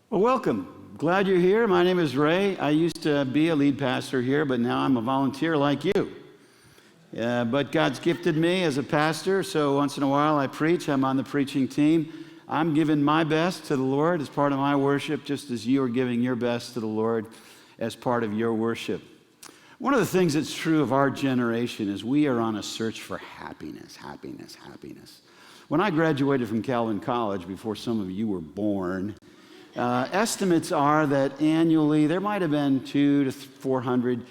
Well, welcome. Glad you're here. My name is Ray. I used to be a lead pastor here, but now I'm a volunteer like you. But God's gifted me as a pastor, so once in a while I preach. I'm on the preaching team. I'm giving my best to the Lord as part of my worship, just as you are giving your best to the Lord as part of your worship. One of the things that's true of our generation is we are on a search for happiness. When I graduated from Calvin College, before some of you were born, estimates are that annually there might have been 200 to 400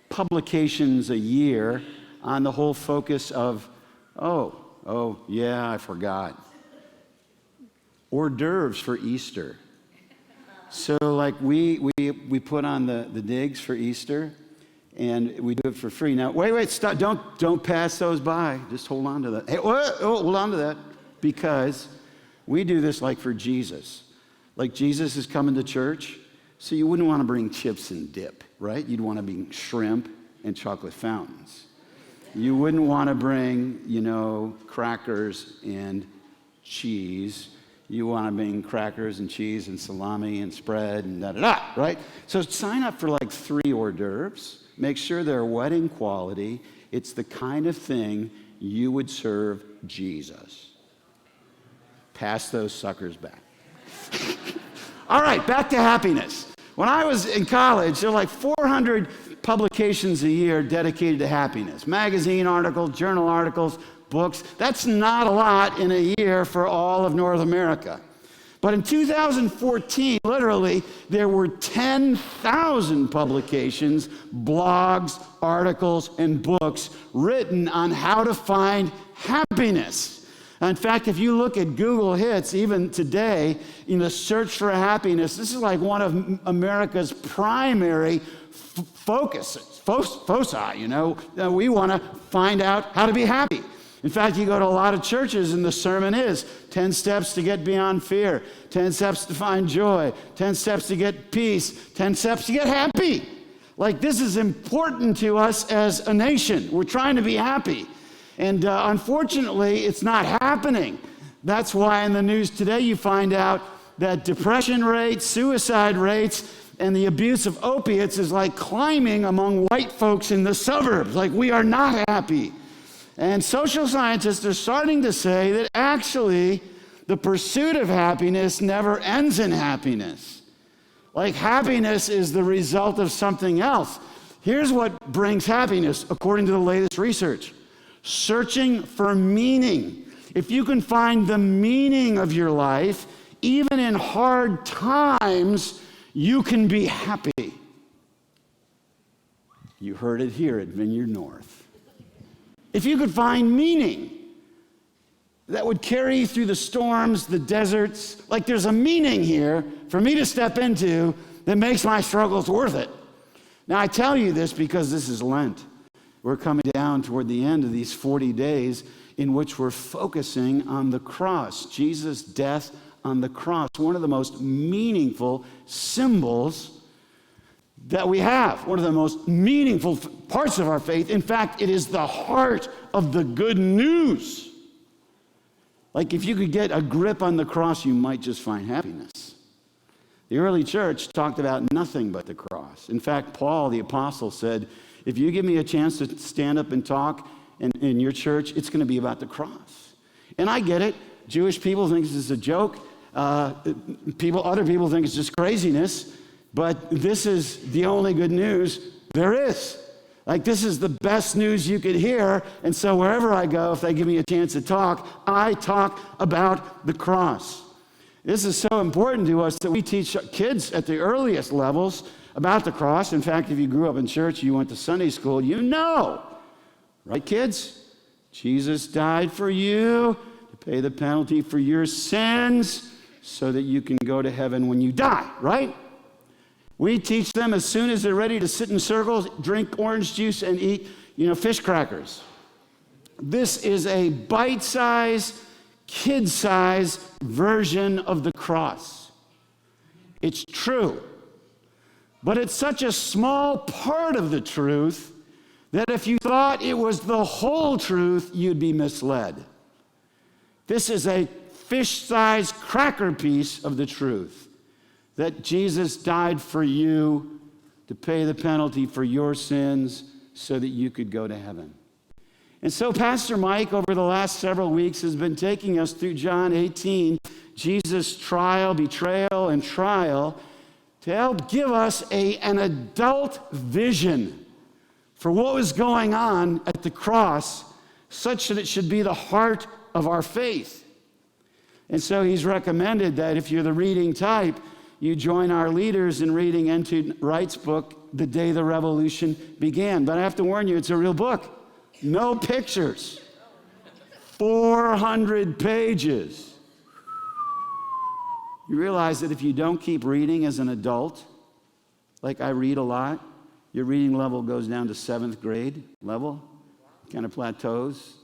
publications a year on the whole focus of, I forgot, hors d'oeuvres for Easter. So like we put on the digs for Easter, and we do it for free. Now, wait, stop, don't pass those by. Just hold on to that. Hey, hold on to that, because we do this like for Jesus. Like Jesus is coming to church, so you wouldn't want to bring chips and dip, right? You'd want to bring shrimp and chocolate fountains. You wouldn't want to bring, crackers and cheese. You want to bring crackers and cheese and salami and spread and da-da-da, right? So sign up for like 3 hors d'oeuvres. Make sure they're wedding quality. It's the kind of thing you would serve Jesus. Pass those suckers back. All right, back to happiness. When I was in college, there were like 400 publications a year dedicated to happiness. Magazine articles, journal articles, books. That's not a lot in a year for all of North America. But in 2014, literally, there were 10,000 publications, blogs, articles, and books written on how to find happiness. In fact, if you look at Google Hits, even today, search for happiness, this is like one of America's primary foci. We want to find out how to be happy. In fact, you go to a lot of churches and the sermon is 10 steps to get beyond fear, 10 steps to find joy, 10 steps to get peace, 10 steps to get happy. Like, this is important to us as a nation. We're trying to be happy. And unfortunately, it's not happening. That's why in the news today you find out that depression rates, suicide rates, and the abuse of opiates is like climbing among white folks in the suburbs. Like, we are not happy. And social scientists are starting to say that actually the pursuit of happiness never ends in happiness. Like, happiness is the result of something else. Here's what brings happiness, according to the latest research. Searching for meaning. If you can find the meaning of your life, even in hard times, you can be happy. You heard it here at Vineyard North. If you could find meaning that would carry you through the storms, the deserts, like there's a meaning here for me to step into that makes my struggles worth it. Now, I tell you this because this is Lent. We're coming down toward the end of these 40 days in which we're focusing on the cross, Jesus' death on the cross, one of the most meaningful symbols that we have, one of the most meaningful parts of our faith. In fact, it is the heart of the good news. Like, if you could get a grip on the cross, you might just find happiness. The early church talked about nothing but the cross. In fact, Paul, the apostle, said, if you give me a chance to stand up and talk in your church, it's going to be about the cross. And I get it. Jewish people think this is a joke. Other people think it's just craziness. But this is the only good news there is. Like, this is the best news you could hear. And so wherever I go, if they give me a chance to talk, I talk about the cross. This is so important to us that we teach kids at the earliest levels about the cross. In fact, if you grew up in church, you went to Sunday school, you know, right, kids? Jesus died for you to pay the penalty for your sins so that you can go to heaven when you die, right? We teach them as soon as they're ready to sit in circles, drink orange juice, and eat, fish crackers. This is a bite-sized, kid-sized version of the cross. It's true. But it's such a small part of the truth that if you thought it was the whole truth, you'd be misled. This is a fish-sized cracker piece of the truth. that Jesus died for you to pay the penalty for your sins so that you could go to heaven. And so Pastor Mike, over the last several weeks, has been taking us through John 18, Jesus' trial, betrayal, and trial, to help give us an adult vision for what was going on at the cross, such that it should be the heart of our faith. And so he's recommended that if you're the reading type, you join our leaders in reading N.T. Wright's book, The Day the Revolution Began. But I have to warn you, it's a real book. No pictures. 400 pages. You realize that if you don't keep reading as an adult, like I read a lot, your reading level goes down to 7th grade level, kind of plateaus.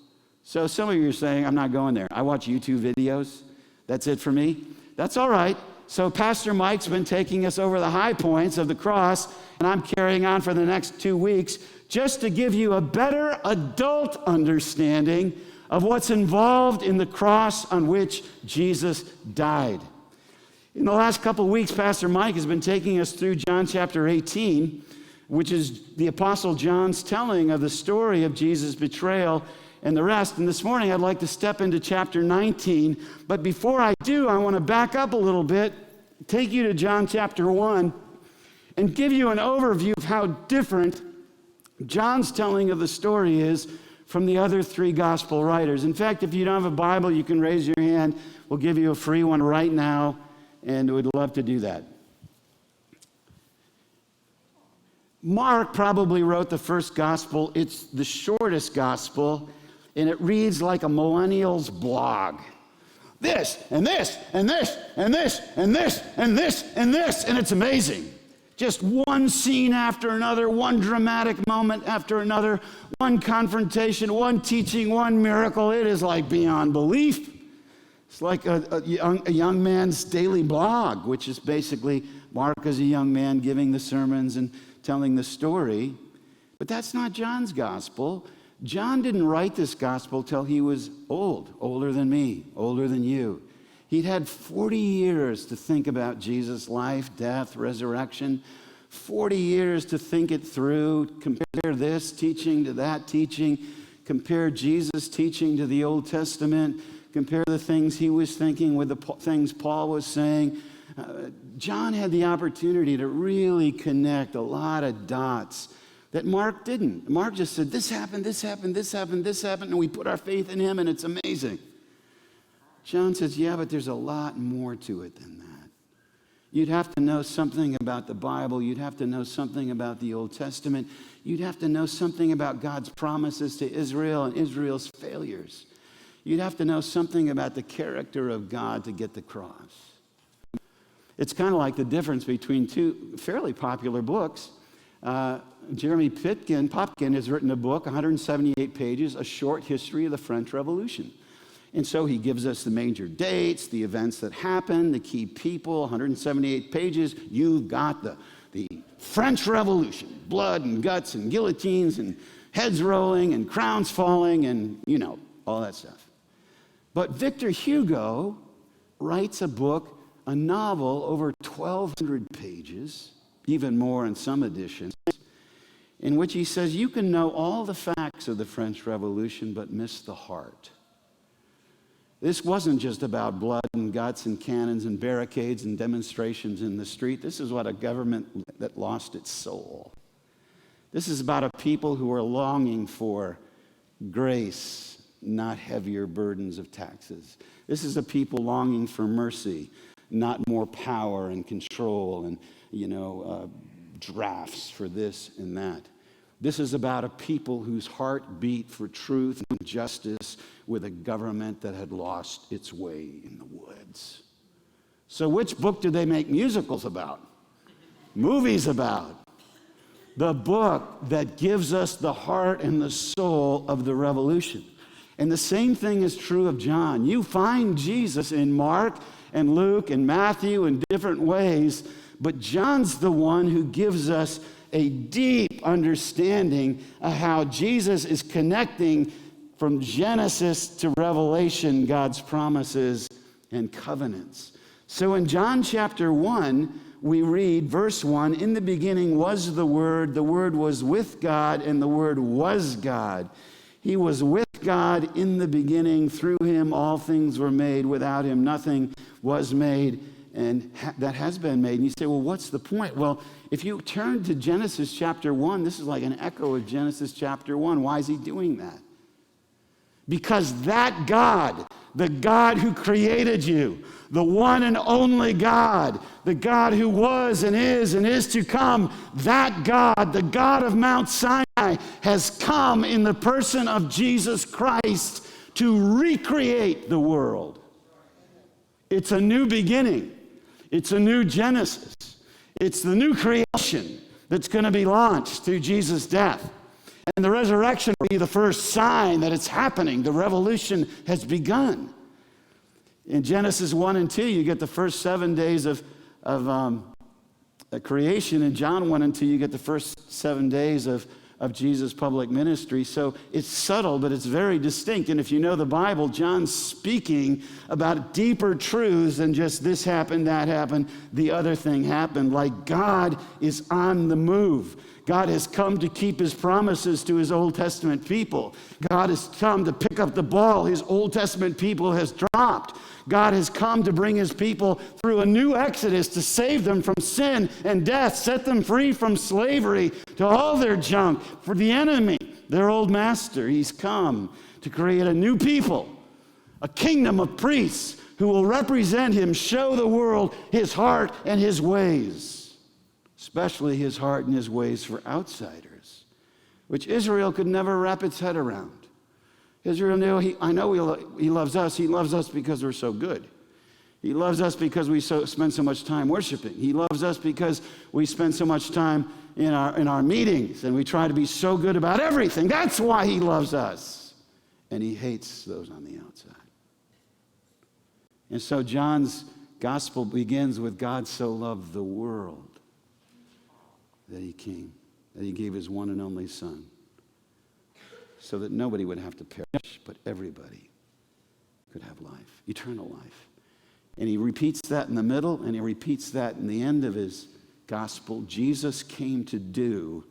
So some of you are saying, I'm not going there. I watch YouTube videos. That's it for me. That's all right. So Pastor Mike's been taking us over the high points of the cross, and I'm carrying on for the next 2 weeks just to give you a better adult understanding of what's involved in the cross on which Jesus died. In the last couple of weeks, Pastor Mike has been taking us through John chapter 18, which is the Apostle John's telling of the story of Jesus' betrayal and the rest. And this morning, I'd like to step into chapter 19. But before I do, I want to back up a little bit, take you to John chapter 1, and give you an overview of how different John's telling of the story is from the other 3 gospel writers. In fact, if you don't have a Bible, you can raise your hand. We'll give you a free one right now, and we'd love to do that. Mark probably wrote the first gospel. It's the shortest gospel, and it reads like a millennial's blog. This, and this, and this, and this, and this, and this, and this, and it's amazing. Just one scene after another, one dramatic moment after another, one confrontation, one teaching, one miracle. It is like beyond belief. It's like a young man's daily blog, which is basically Mark as a young man giving the sermons and telling the story. But that's not John's gospel. John didn't write this gospel till he was old, older than me, older than you. He'd had 40 years to think about Jesus' life, death, resurrection, 40 years to think it through, compare this teaching to that teaching, compare Jesus' teaching to the Old Testament, compare the things he was thinking with the things Paul was saying. John had the opportunity to really connect a lot of dots that Mark didn't. Mark just said, this happened, this happened, this happened, this happened, and we put our faith in him, and it's amazing. John says, yeah, but there's a lot more to it than that. You'd have to know something about the Bible. You'd have to know something about the Old Testament. You'd have to know something about God's promises to Israel and Israel's failures. You'd have to know something about the character of God to get the cross. It's kind of like the difference between 2 fairly popular books. Jeremy Popkin has written a book, 178 pages, A Short History of the French Revolution. And so he gives us the major dates, the events that happened, the key people, 178 pages. You've got the French Revolution, blood and guts and guillotines and heads rolling and crowns falling and, all that stuff. But Victor Hugo writes a book, a novel over 1,200 pages, even more in some editions, in which he says you can know all the facts of the French Revolution but miss the heart. This wasn't just about blood and guts and cannons and barricades and demonstrations in the street. This is what a government that lost its soul. This is about a people who are longing for grace, not heavier burdens of taxes. This is a people longing for mercy, not more power and control and, drafts for this and that. This is about a people whose heart beat for truth and justice with a government that had lost its way in the woods. So which book do they make musicals about? Movies about? The book that gives us the heart and the soul of the revolution. And the same thing is true of John. You find Jesus in Mark and Luke and Matthew in different ways, but John's the one who gives us a deep understanding of how Jesus is connecting from Genesis to Revelation God's promises and covenants. So in John chapter 1, we read, verse 1, in the beginning was the Word was with God, and the Word was God. He was with God in the beginning. Through him all things were made. Without him nothing was made, and that has been made. And you say, well, what's the point? Well, if you turn to Genesis chapter 1, this is like an echo of Genesis chapter 1. Why is he doing that? Because that God, the God who created you, the one and only God, the God who was and is to come, that God, the God of Mount Sinai, has come in the person of Jesus Christ to recreate the world. It's a new beginning. It's a new Genesis. It's the new creation that's going to be launched through Jesus' death. And the resurrection will be the first sign that it's happening. The revolution has begun. In Genesis 1 and 2, you get the first 7 days of creation. In John 1 and 2, you get the first 7 days of Jesus' public ministry. So it's subtle, but it's very distinct. And if you know the Bible, John's speaking about deeper truths than just this happened, that happened, the other thing happened. Like God is on the move. God has come to keep his promises to his Old Testament people. God has come to pick up the ball his Old Testament people has dropped. God has come to bring his people through a new exodus to save them from sin and death, set them free from slavery to all their junk, for the enemy, their old master. He's come to create a new people, a kingdom of priests who will represent him, show the world his heart and his ways, especially his heart and his ways for outsiders, which Israel could never wrap its head around. Israel knew, he loves us. He loves us because we're so good. He loves us because we spend so much time worshiping. He loves us because we spend so much time in our meetings, and we try to be so good about everything. That's why he loves us. And he hates those on the outside. And so John's gospel begins with God so loved the world that he came, that he gave his one and only Son, so that nobody would have to perish, but everybody could have life, eternal life. And he repeats that in the middle, and he repeats that in the end of his gospel. Jesus came to do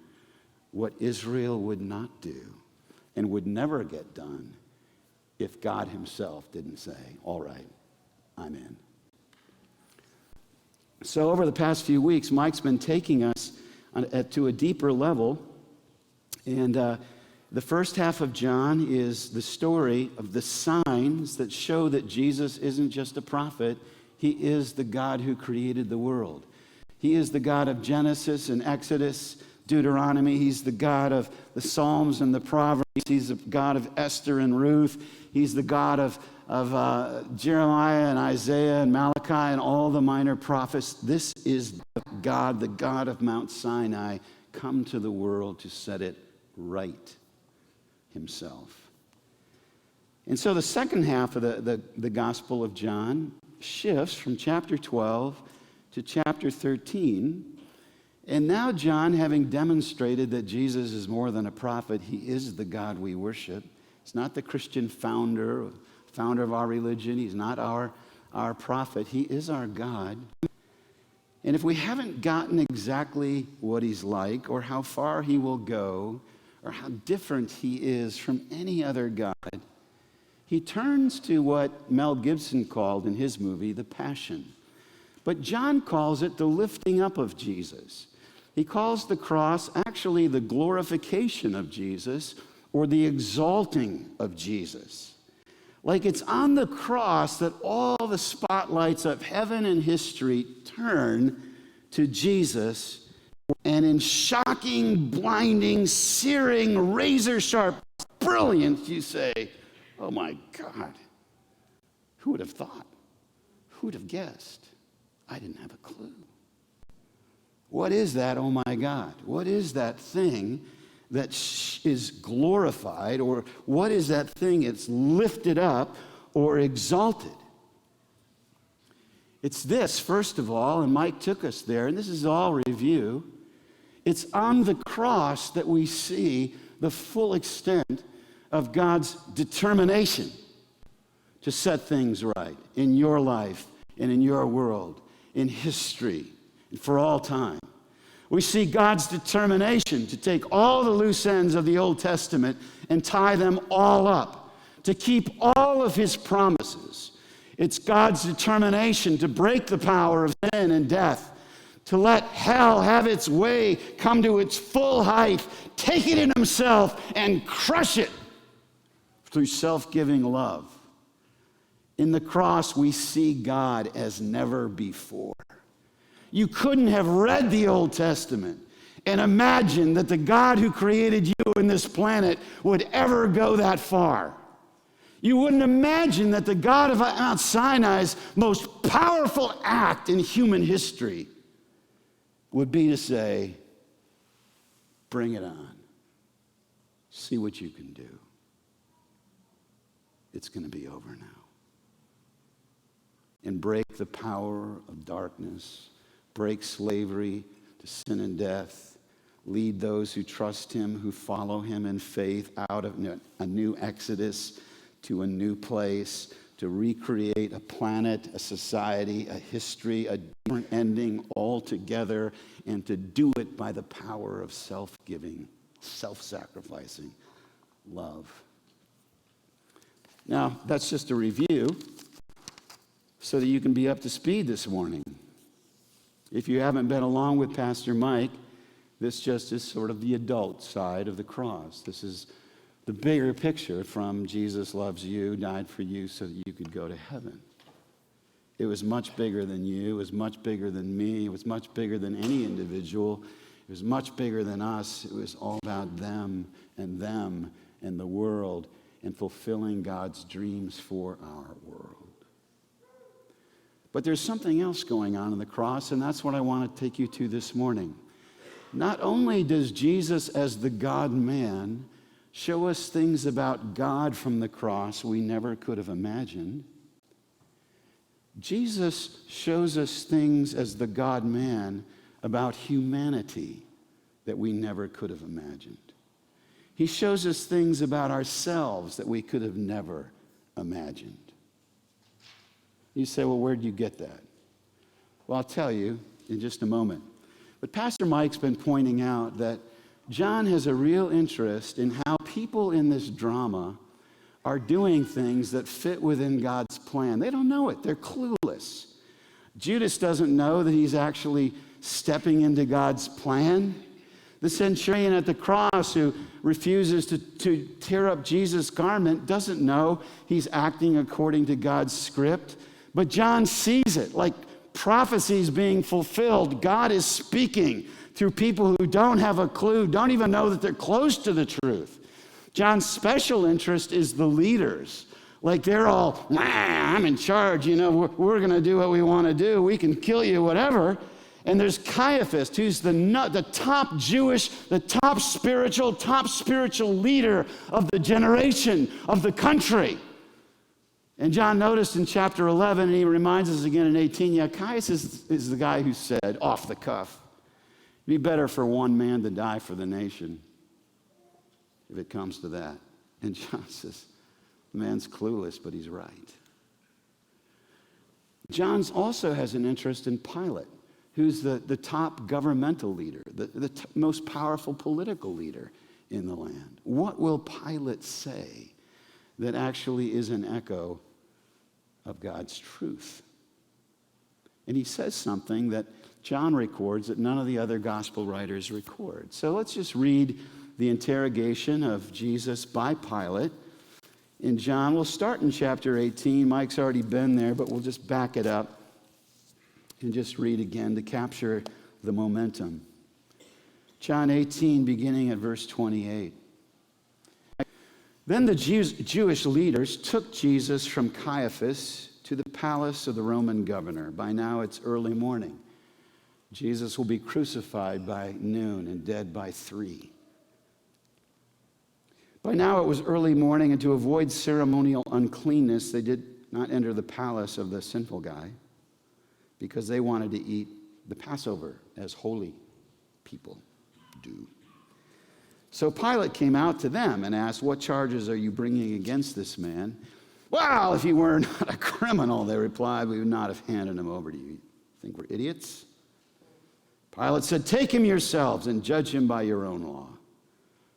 what Israel would not do and would never get done if God himself didn't say, all right, I'm in. So over the past few weeks, Mike's been taking us to a deeper level, and the first half of John is the story of the signs that show that Jesus isn't just a prophet. He is the God who created the world. He is the God of Genesis and Exodus, Deuteronomy. He's the God of the Psalms and the Proverbs. He's the God of Esther and Ruth. He's the God of Jeremiah and Isaiah and Malachi and all the minor prophets. This is God, the God of Mount Sinai, come to the world to set it right himself. And so the second half of the Gospel of John shifts from chapter 12 to chapter 13. And now John, having demonstrated that Jesus is more than a prophet, he is the God we worship. He's not the Christian founder of our religion. He's not our prophet. He is our God. And if we haven't gotten exactly what he's like, or how far he will go, or how different he is from any other God, he turns to what Mel Gibson called in his movie, The Passion. But John calls it the lifting up of Jesus. He calls the cross actually the glorification of Jesus, or the exalting of Jesus. Like it's on the cross that all the spotlights of heaven and history turn to Jesus. And in shocking, blinding, searing, razor-sharp brilliance, you say, oh my God, who would have thought? Who would have guessed? I didn't have a clue. What is that, oh my God? What is that thing that is glorified, or what is that thing that's lifted up or exalted? It's this, first of all, and Mike took us there, and this is all review. It's on the cross that we see the full extent of God's determination to set things right in your life, and in your world, in history, and for all time. We see God's determination to take all the loose ends of the Old Testament and tie them all up, to keep all of his promises. It's God's determination to break the power of sin and death, to let hell have its way, come to its full height, take it in himself, and crush it through self-giving love. In the cross, we see God as never before. You couldn't have read the Old Testament and imagined that the God who created you and this planet would ever go that far. You wouldn't imagine that the God of Mount Sinai's most powerful act in human history would be to say, bring it on. See what you can do. It's going to be over now. And break the power of darkness, break slavery to sin and death, lead those who trust him, who follow him in faith out of a new exodus to a new place, to recreate a planet, a society, a history, a different ending altogether, and to do it by the power of self-giving, self-sacrificing love. Now, that's just a review so that you can be up to speed this morning. If you haven't been along with Pastor Mike, this just is sort of the adult side of the cross. This is the bigger picture from Jesus loves you, died for you so that you could go to heaven. It was much bigger than you. It was much bigger than me. It was much bigger than any individual. It was much bigger than us. It was all about them and the world and fulfilling God's dreams for our world. But there's something else going on the cross, and that's what I want to take you to this morning. Not only does Jesus, as the God-man, show us things about God from the cross we never could have imagined, Jesus shows us things as the God-man about humanity that we never could have imagined. He shows us things about ourselves that we could have never imagined. You say, well, where'd you get that? Well, I'll tell you in just a moment. But Pastor Mike's been pointing out that John has a real interest in how people in this drama are doing things that fit within God's plan. They don't know it. They're clueless. Judas doesn't know that he's actually stepping into God's plan. The centurion at the cross who refuses to tear up Jesus' garment doesn't know he's acting according to God's script. But John sees it like prophecies being fulfilled. God is speaking through people who don't have a clue, don't even know that they're close to the truth. John's special interest is the leaders. Like they're all, I'm in charge, we're going to do what we want to do. We can kill you, whatever. And there's Caiaphas, who's the top Jewish, the top spiritual leader of the generation, of the country. And John noticed in chapter 11, and he reminds us again in 18, Caiaphas is the guy who said, off the cuff, it'd be better for one man to die for the nation, if it comes to that. And John says, the man's clueless, but he's right. John also has an interest in Pilate, who's the top governmental leader, the most powerful political leader in the land. What will Pilate say that actually is an echo of God's truth? And he says something that John records that none of the other gospel writers record. So let's just read the interrogation of Jesus by Pilate in John. We'll start in chapter 18. Mike's already been there, but we'll just back it up and just read again to capture the momentum. John 18, beginning at verse 28. Then the Jewish leaders took Jesus from Caiaphas to the palace of the Roman governor. By now it's early morning. Jesus will be crucified by noon and dead by 3. By now it was early morning, and to avoid ceremonial uncleanness, they did not enter the palace of the sinful guy because they wanted to eat the Passover as holy people do. So Pilate came out to them and asked, what charges are you bringing against this man? Well, if he were not a criminal, they replied, we would not have handed him over to you. Think we're idiots? Pilate said, take him yourselves and judge him by your own law.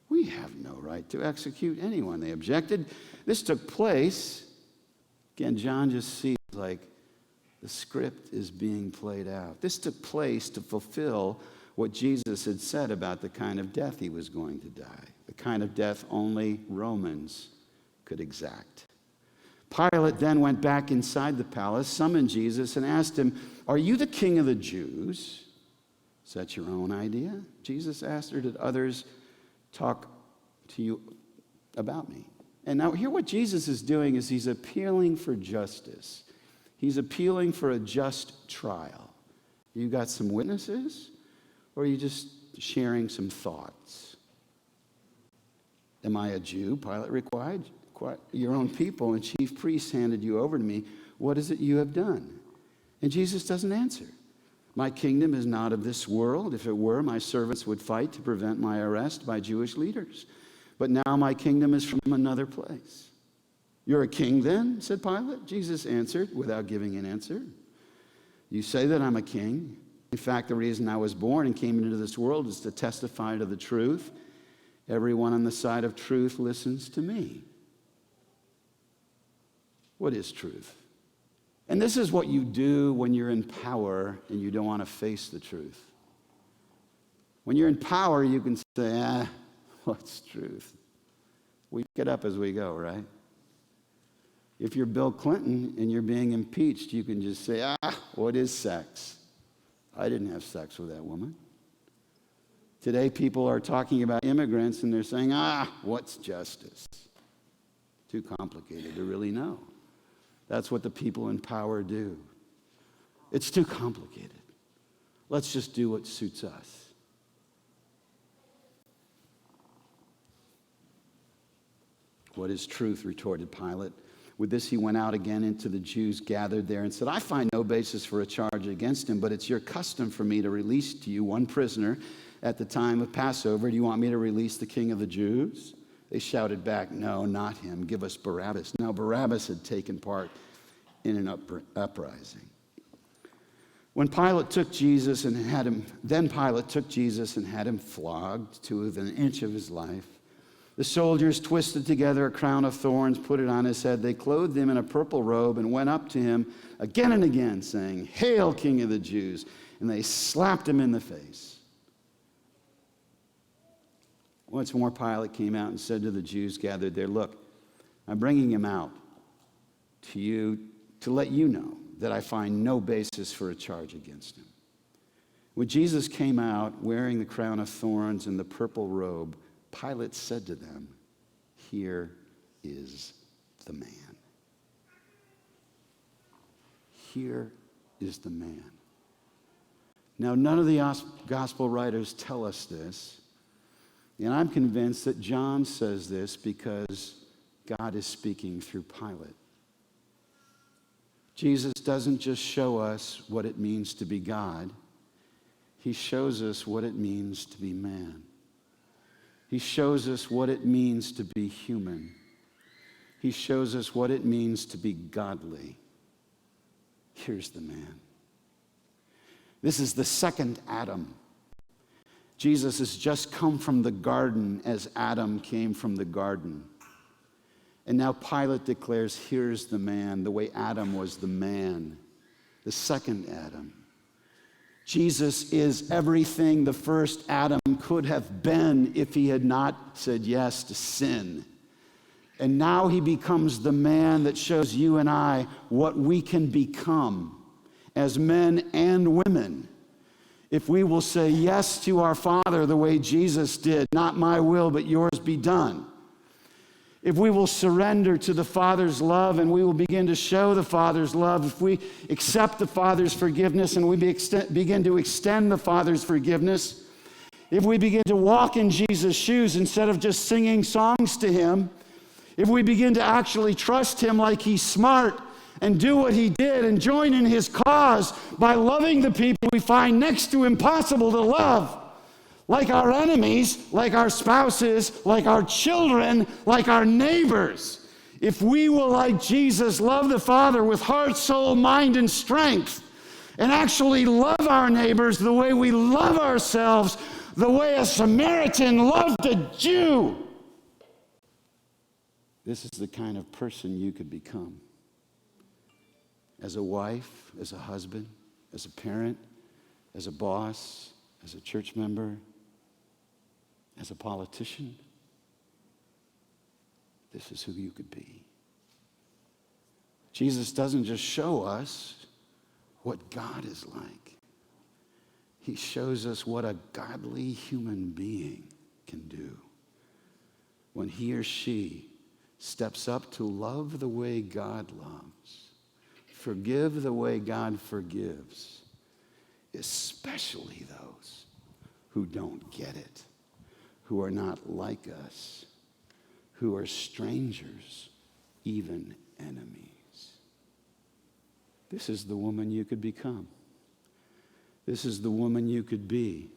We have no right to execute anyone, they objected. This took place. Again, John just sees like the script is being played out. This took place to fulfill what Jesus had said about the kind of death he was going to die, the kind of death only Romans could exact. Pilate then went back inside the palace, summoned Jesus, and asked him, are you the king of the Jews? Is that your own idea? Jesus asked her, did others talk to you about me? And now here what Jesus is doing is he's appealing for justice. He's appealing for a just trial. You got some witnesses, or are you just sharing some thoughts? Am I a Jew? Pilate replied. Your own people and chief priests handed you over to me. What is it you have done? And Jesus doesn't answer. My kingdom is not of this world. If it were, my servants would fight to prevent my arrest by Jewish leaders. But now my kingdom is from another place. You're a king then, said Pilate. Jesus answered without giving an answer. You say that I'm a king. In fact, the reason I was born and came into this world is to testify to the truth. Everyone on the side of truth listens to me. What is truth? And this is what you do when you're in power and you don't want to face the truth. When you're in power, you can say, what's truth? We pick it up as we go, right? If you're Bill Clinton and you're being impeached, you can just say, what is sex? I didn't have sex with that woman. Today, people are talking about immigrants and they're saying, what's justice? Too complicated to really know. That's what the people in power do. It's too complicated. Let's just do what suits us. What is truth? Retorted Pilate. With this, he went out again into the Jews gathered there and said, I find no basis for a charge against him, but it's your custom for me to release to you one prisoner at the time of Passover. Do you want me to release the king of the Jews? They shouted back, no, not him. Give us Barabbas. Now, Barabbas had taken part in an uprising. When Pilate took Jesus and had him, flogged to within an inch of his life. The soldiers twisted together a crown of thorns, put it on his head. They clothed him in a purple robe and went up to him again and again, saying, Hail, King of the Jews! And they slapped him in the face. Once more, Pilate came out and said to the Jews gathered there, look, I'm bringing him out to you to let you know that I find no basis for a charge against him. When Jesus came out wearing the crown of thorns and the purple robe, Pilate said to them, here is the man. Here is the man. Now, none of the gospel writers tell us this. And I'm convinced that John says this because God is speaking through Pilate. Jesus doesn't just show us what it means to be God. He shows us what it means to be man. He shows us what it means to be human. He shows us what it means to be godly. Here's the man. This is the second Adam. Jesus has just come from the garden as Adam came from the garden. And now Pilate declares, here's the man, the way Adam was the man, the second Adam. Jesus is everything the first Adam could have been if he had not said yes to sin. And now he becomes the man that shows you and I what we can become as men and women. If we will say yes to our Father the way Jesus did, not my will, but yours be done. If we will surrender to the Father's love and we will begin to show the Father's love, if we accept the Father's forgiveness and we begin to extend the Father's forgiveness, if we begin to walk in Jesus' shoes instead of just singing songs to him, if we begin to actually trust him like he's smart and do what he did and join in his cause by loving the people we find next to impossible to love, like our enemies, like our spouses, like our children, like our neighbors. if we will, like Jesus, love the Father with heart, soul, mind, and strength, and actually love our neighbors the way we love ourselves, the way a Samaritan loved a Jew, this is the kind of person you could become. As a wife, as a husband, as a parent, as a boss, as a church member, as a politician. This is who you could be. Jesus doesn't just show us what God is like. He shows us what a godly human being can do when he or she steps up to love the way God loves, forgive the way God forgives, especially those who don't get it, who are not like us, who are strangers, even enemies. This is the woman you could become. This is the woman you could be.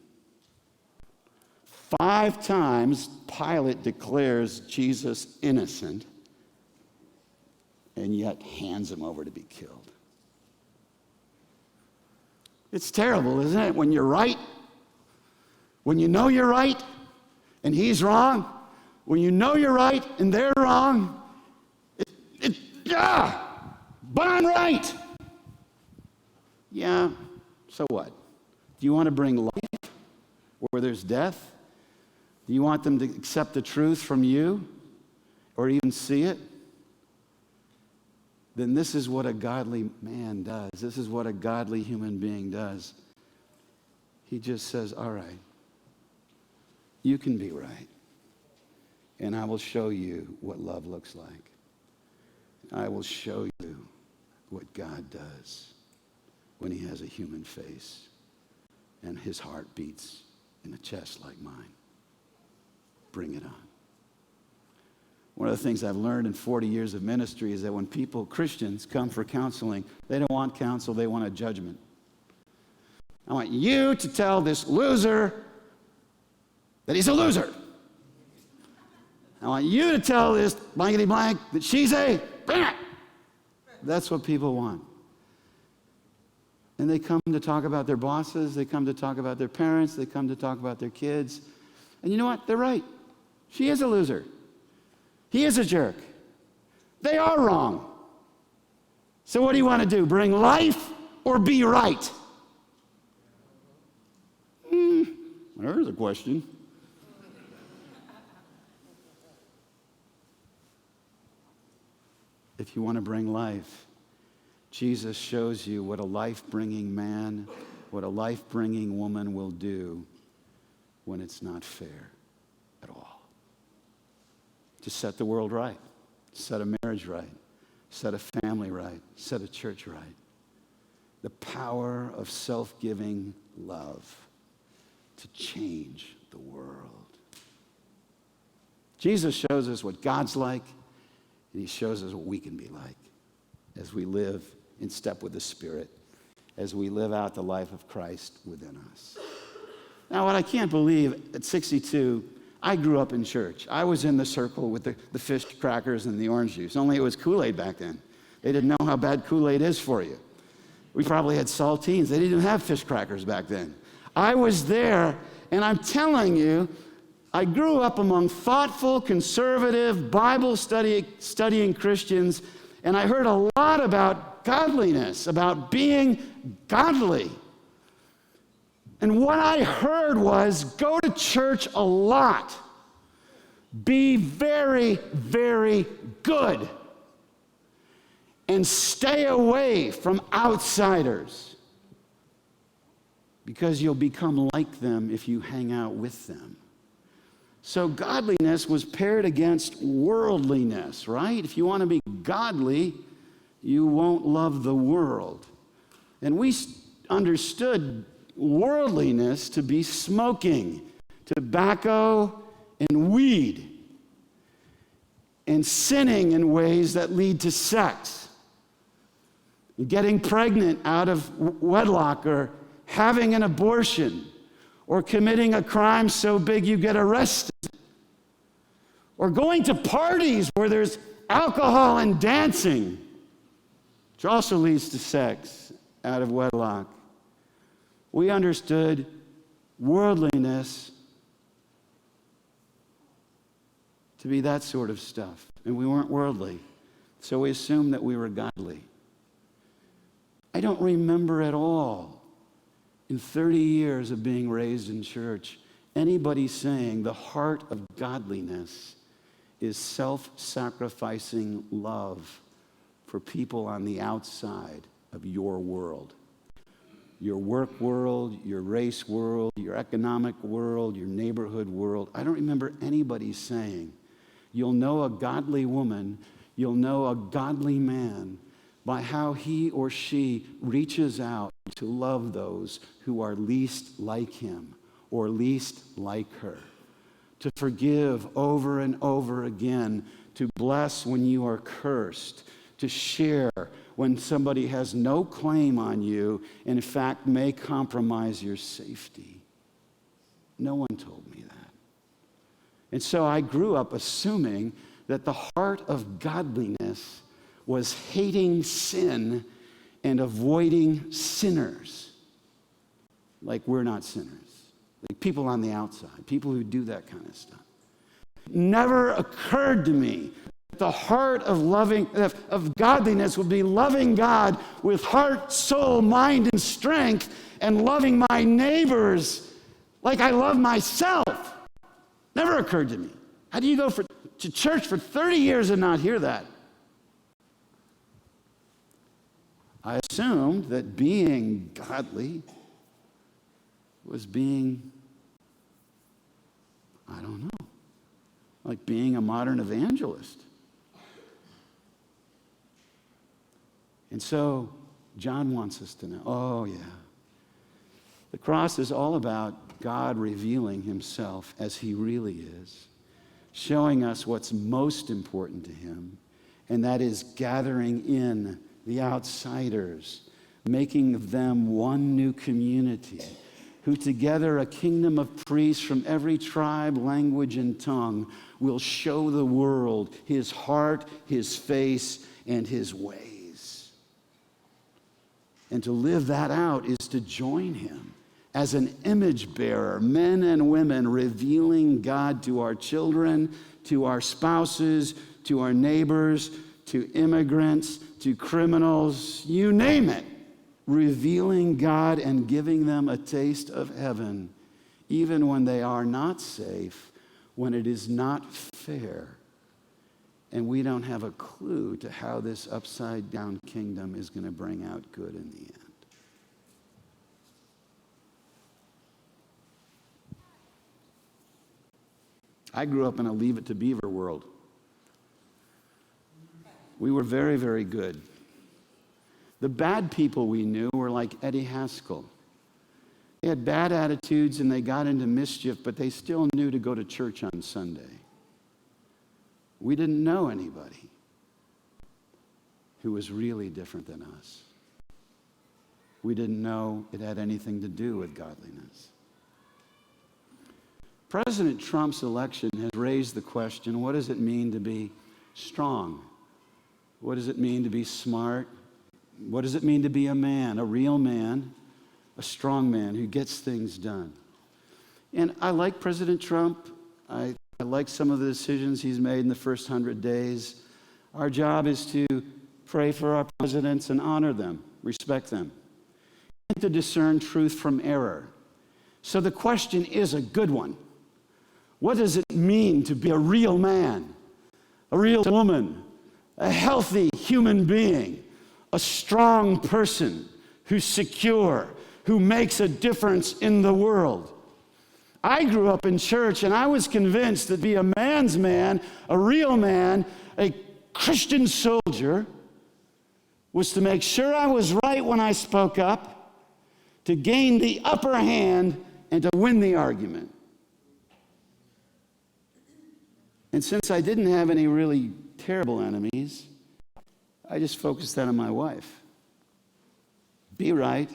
5 times Pilate declares Jesus innocent and yet hands him over to be killed. It's terrible, isn't it? When you're right, when you know you're right and he's wrong, when you know you're right and they're wrong, but I'm right. Yeah, so what? Do you want to bring life where there's death? Do you want them to accept the truth from you or even see it? Then this is what a godly man does. This is what a godly human being does. He just says, all right, you can be right. And I will show you what love looks like. I will show you what God does when he has a human face and his heart beats in a chest like mine. Bring it on. One of the things I've learned in 40 years of ministry is that when people, Christians, come for counseling, they don't want counsel, they want a judgment. I want you to tell this loser that he's a loser. I want you to tell this blankety blank that she's a brat. That's what people want. And they come to talk about their bosses, they come to talk about their parents, they come to talk about their kids. And you know what? They're right. She is a loser. He is a jerk. They are wrong. So what do you want to do? Bring life or be right? There's a question. If you want to bring life, Jesus shows you what a life-bringing man, what a life-bringing woman will do when it's not fair at all. To set the world right, set a marriage right, set a family right, set a church right. The power of self-giving love to change the world. Jesus shows us what God's like, and he shows us what we can be like as we live in step with the Spirit, as we live out the life of Christ within us. Now, what I can't believe, at 62, I grew up in church. I was in the circle with the fish crackers and the orange juice, only it was Kool-Aid back then. They didn't know how bad Kool-Aid is for you. We probably had saltines. They didn't even have fish crackers back then. I was there, and I'm telling you, I grew up among thoughtful, conservative, Bible studying Christians, and I heard a lot about godliness, about being godly. And what I heard was, go to church a lot. Be very, very good. And stay away from outsiders, because you'll become like them if you hang out with them. So godliness was paired against worldliness, right? If you want to be godly, you won't love the world. And we understood worldliness to be smoking, tobacco, and weed, and sinning in ways that lead to sex, getting pregnant out of wedlock, or having an abortion, or committing a crime so big you get arrested, or going to parties where there's alcohol and dancing, which also leads to sex out of wedlock. We understood worldliness to be that sort of stuff, and we weren't worldly, so we assumed that we were godly. I don't remember at all, in 30 years of being raised in church, anybody saying the heart of godliness is self-sacrificing love for people on the outside of your world. Your work world, your race world, your economic world, your neighborhood world. I don't remember anybody saying, you'll know a godly woman, you'll know a godly man by how he or she reaches out to love those who are least like him or least like her, to forgive over and over again, to bless when you are cursed, to share when somebody has no claim on you and in fact may compromise your safety. No one told me that. And so I grew up assuming that the heart of godliness was hating sin and avoiding sinners. Like we're not sinners. Like people on the outside, people who do that kind of stuff. It never occurred to me that the heart of godliness would be loving God with heart, soul, mind, and strength, and loving my neighbors like I love myself. Never occurred to me. How do you go to church for 30 years and not hear that? I assumed that being godly was being, I don't know, like being a modern evangelist. And so John wants us to know, oh yeah, the cross is all about God revealing himself as he really is, showing us what's most important to him, and that is gathering in the outsiders, making of them one new community, who together, a kingdom of priests from every tribe, language, and tongue, will show the world his heart, his face, and his ways. And to live that out is to join him as an image bearer, men and women revealing God to our children, to our spouses, to our neighbors, to immigrants, to criminals, you name it. Revealing God and giving them a taste of heaven, even when they are not safe, when it is not fair, and we don't have a clue to how this upside-down kingdom is going to bring out good in the end. I grew up in a Leave It to Beaver world. We were very, very good. The bad people we knew were like Eddie Haskell. They had bad attitudes and they got into mischief, but they still knew to go to church on Sunday. We didn't know anybody who was really different than us. We didn't know it had anything to do with godliness. President Trump's election has raised the question, what does it mean to be strong? What does it mean to be smart? What does it mean to be a man, a real man, a strong man who gets things done? And I like President Trump. I like some of the decisions he's made in the first 100 days. Our job is to pray for our presidents and honor them, respect them, and to discern truth from error. So the question is a good one. What does it mean to be a real man, a real woman, a healthy human being, a strong person who's secure, who makes a difference in the world? I grew up in church and I was convinced that to be a man's man, a real man, a Christian soldier, was to make sure I was right when I spoke up, to gain the upper hand, and to win the argument. And since I didn't have any really terrible enemies, I just focused that on my wife. Be right,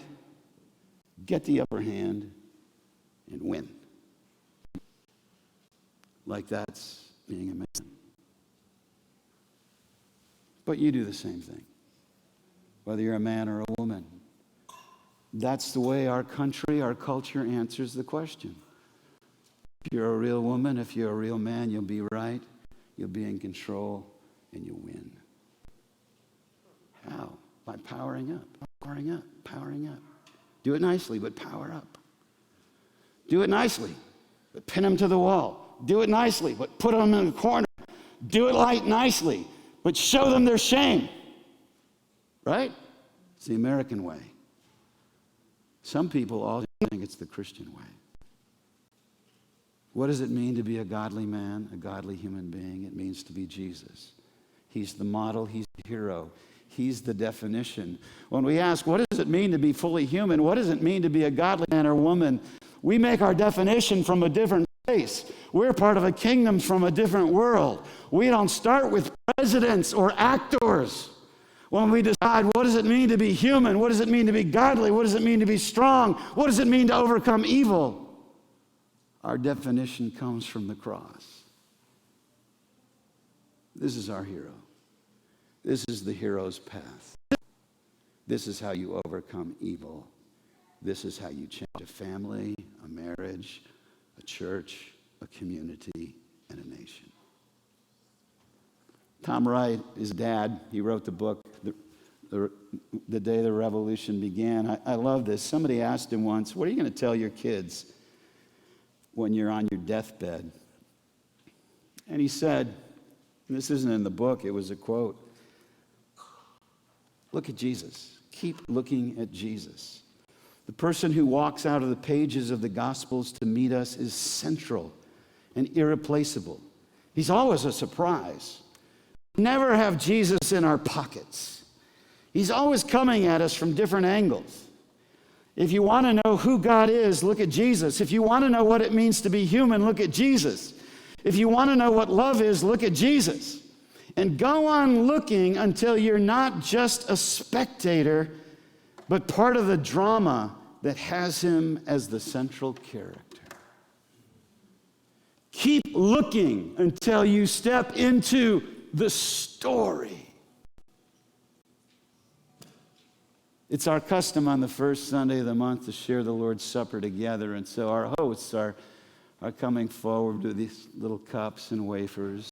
get the upper hand, and win. Like that's being a man. But you do the same thing, whether you're a man or a woman. That's the way our country, our culture answers the question. If you're a real woman, if you're a real man, you'll be right, you'll be in control, and you'll win. How? By powering up, powering up, powering up. Do it nicely, but power up. Do it nicely, but pin them to the wall. Do it nicely, but put them in a corner. Do it nicely, but show them their shame. Right? It's the American way. Some people all think it's the Christian way. What does it mean to be a godly man, a godly human being? It means to be Jesus. He's the model, he's the hero. He's the definition. When we ask, what does it mean to be fully human? What does it mean to be a godly man or woman? We make our definition from a different place. We're part of a kingdom from a different world. We don't start with presidents or actors. When we decide, what does it mean to be human? What does it mean to be godly? What does it mean to be strong? What does it mean to overcome evil? Our definition comes from the cross. This is our hero. This is the hero's path. This is how you overcome evil. This is how you change a family, a marriage, a church, a community, and a nation. Tom Wright, his dad, he wrote the book, The Day the Revolution Began. I love this. Somebody asked him once, what are you going to tell your kids when you're on your deathbed? And he said, and this isn't in the book, it was a quote, look at Jesus. Keep looking at Jesus. The person who walks out of the pages of the Gospels to meet us is central and irreplaceable. He's always a surprise. We never have Jesus in our pockets. He's always coming at us from different angles. If you want to know who God is, look at Jesus. If you want to know what it means to be human, look at Jesus. If you want to know what love is, look at Jesus. And go on looking until you're not just a spectator, but part of the drama that has him as the central character. Keep looking until you step into the story. It's our custom on the first Sunday of the month to share the Lord's Supper together, and so our hosts are coming forward with these little cups and wafers.